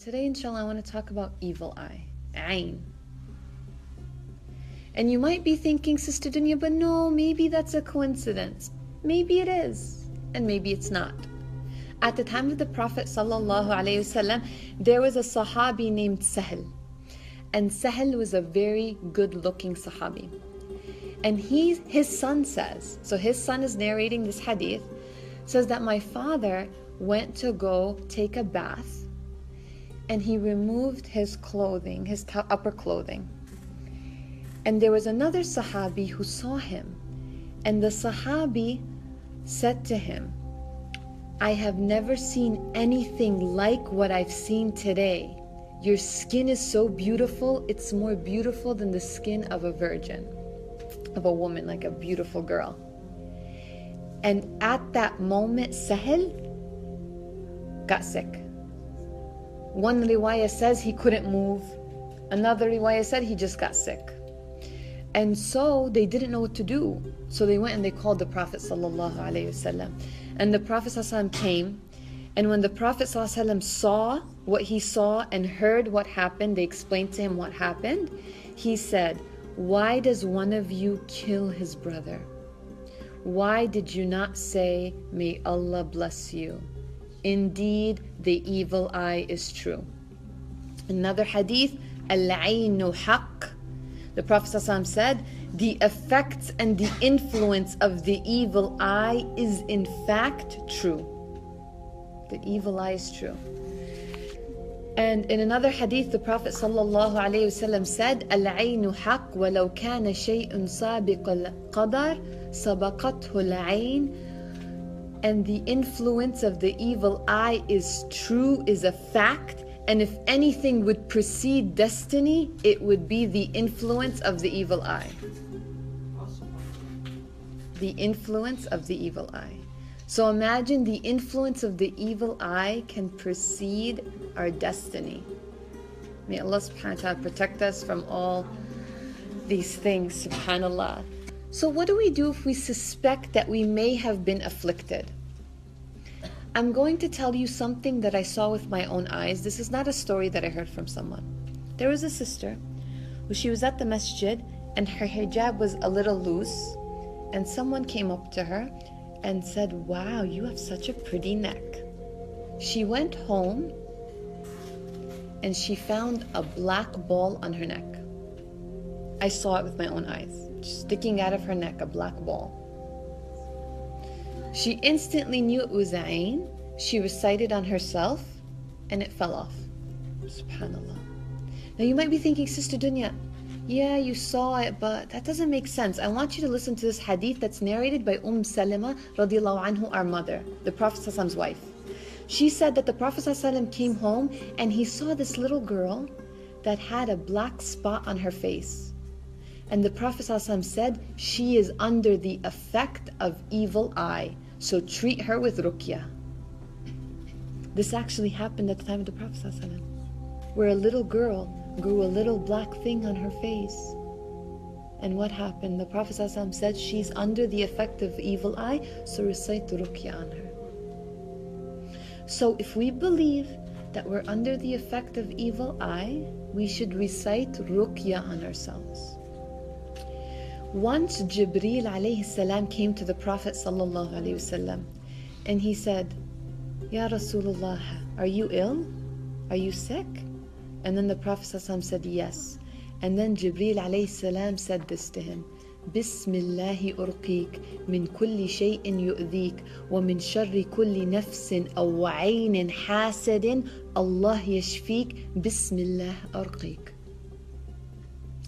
Today, inshallah, I want to talk about evil eye, ayn. And you might be thinking, Sister Dunya, but no, maybe that's a coincidence. Maybe it is, and maybe it's not. At the time of the Prophet ﷺ, there was a Sahabi named Sahl. And Sahl was a very good-looking Sahabi. And his son says, so his son is narrating this hadith, says that my father went to go take a bath, and he removed his clothing, his upper clothing. And there was another Sahabi who saw him. And the Sahabi said to him, I have never seen anything like what I've seen today. Your skin is so beautiful, it's more beautiful than the skin of a virgin, of a woman, like a beautiful girl. And at that moment, Sahl got sick. One riwayah says he couldn't move. Another riwayah said he just got sick. And so they didn't know what to do. So they went and they called the Prophet ﷺ. And the Prophet ﷺ came. And when the Prophet ﷺ saw what he saw and heard what happened, they explained to him what happened. He said, why does one of you kill his brother? Why did you not say, may Allah bless you? Indeed, the evil eye is true. Another hadith, Al-Aynu Haqq. The Prophet ﷺ said, the effects and the influence of the evil eye is in fact true. The evil eye is true. And in another hadith, the Prophet ﷺ said, Al-Aynu Haqq walau kana shay'un sabiq al-qadar sabaqathu al-ayn. And the influence of the evil eye is true, is a fact. And if anything would precede destiny, it would be the influence of the evil eye. The influence of the evil eye. So imagine the influence of the evil eye can precede our destiny. May Allah subhanahu wa ta'ala protect us from all these things, subhanallah. So what do we do if we suspect that we may have been afflicted? I'm going to tell you something that I saw with my own eyes. This is not a story that I heard from someone. There was a sister who she was at the masjid and her hijab was a little loose, and someone came up to her and said, wow, you have such a pretty neck. She went home and she found a black ball on her neck. I saw it with my own eyes, sticking out of her neck, a black ball. She instantly knew it was ayn. She recited on herself and it fell off. Subhanallah. Now you might be thinking, Sister Dunya, yeah, you saw it, but that doesn't make sense. I want you to listen to this hadith that's narrated by Salama radiallahu anhu, our mother, the Prophet ﷺ's wife. She said that the Prophet ﷺ came home and he saw this little girl that had a black spot on her face. And the Prophet ﷺ said, she is under the effect of evil eye, so treat her with ruqyah. This actually happened at the time of the Prophet ﷺ, where a little girl grew a little black thing on her face. And what happened? The Prophet ﷺ said, she's under the effect of evil eye, so recite the ruqyah on her. So if we believe that we're under the effect of evil eye, we should recite ruqyah on ourselves. Once Jibreel alayhi salam came to the Prophet sallallahu alayhi wasallam, and he said, Ya Rasulullah, are you ill? Are you sick? And then the Prophet sallallahu alayhi wasallam said, yes. And then Jibreel alayhi salam said this to him, Bismillahi urqik min kulli shay'in yu'dhik wa min sharri kulli nafsin aw 'aynin hasadin Allah yashfik Bismillah urqik.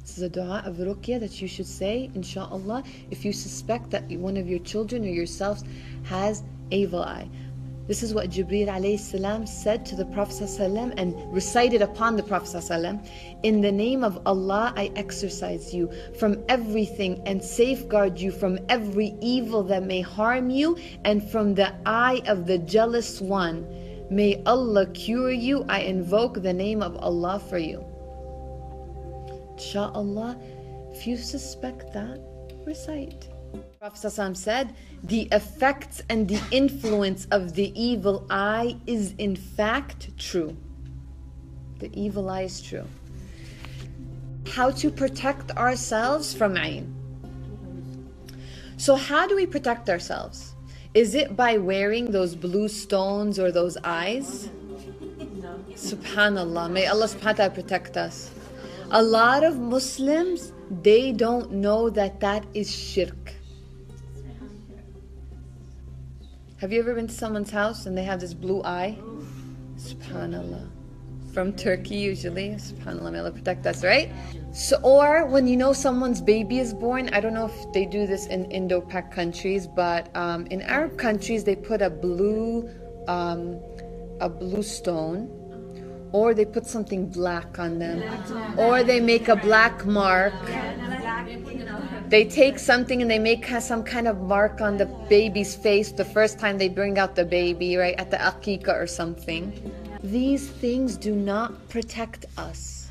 This is a dua of ruqyah that you should say, inshaAllah, if you suspect that one of your children or yourselves has evil eye. This is what Jibreel alayhi salam said to the Prophet ﷺ and recited upon the Prophet ﷺ. In the name of Allah, I exorcise you from everything and safeguard you from every evil that may harm you and from the eye of the jealous one. May Allah cure you. I invoke the name of Allah for you. Insha'Allah, if you suspect that, recite. Prophet ﷺ said, the effects and the influence of the evil eye is in fact true. The evil eye is true. How to protect ourselves from ayn. So how do we protect ourselves? Is it by wearing those blue stones or those eyes? Subhanallah, may Allah subhanahu wa ta'ala protect us. A lot of Muslims, they don't know that that is shirk. Have you ever been to someone's house and they have this blue eye? Subhanallah. From Turkey usually. Subhanallah, may Allah protect us, right? So, or when you know someone's baby is born, I don't know if they do this in Indo-Pak countries, but in Arab countries they put a blue stone, or they put something black on them, or they make a black mark. They take something and they make some kind of mark on the baby's face the first time they bring out the baby, right, at the aqiqah or something. These things do not protect us.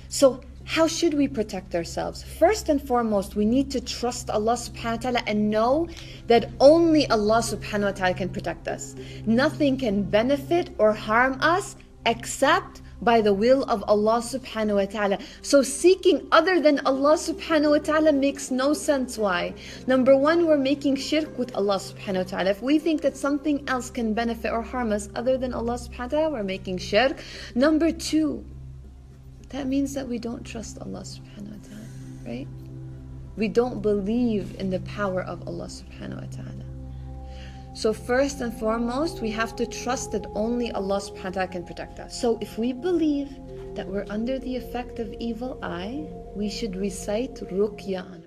So how should we protect ourselves? First and foremost, we need to trust Allah subhanahu wa ta'ala and know that only Allah subhanahu wa ta'ala can protect us. Nothing can benefit or harm us except by the will of Allah subhanahu wa ta'ala. So seeking other than Allah subhanahu wa ta'ala makes no sense. Why? Number one, we're making shirk with Allah subhanahu wa ta'ala. If we think that something else can benefit or harm us other than Allah subhanahu wa ta'ala, we're making shirk. Number two, that means that we don't trust Allah subhanahu wa ta'ala, right? We don't believe in the power of Allah subhanahu wa ta'ala. So first and foremost, we have to trust that only Allah subhanahu wa ta'ala can protect us. So if we believe that we're under the effect of evil eye, we should recite ruqya on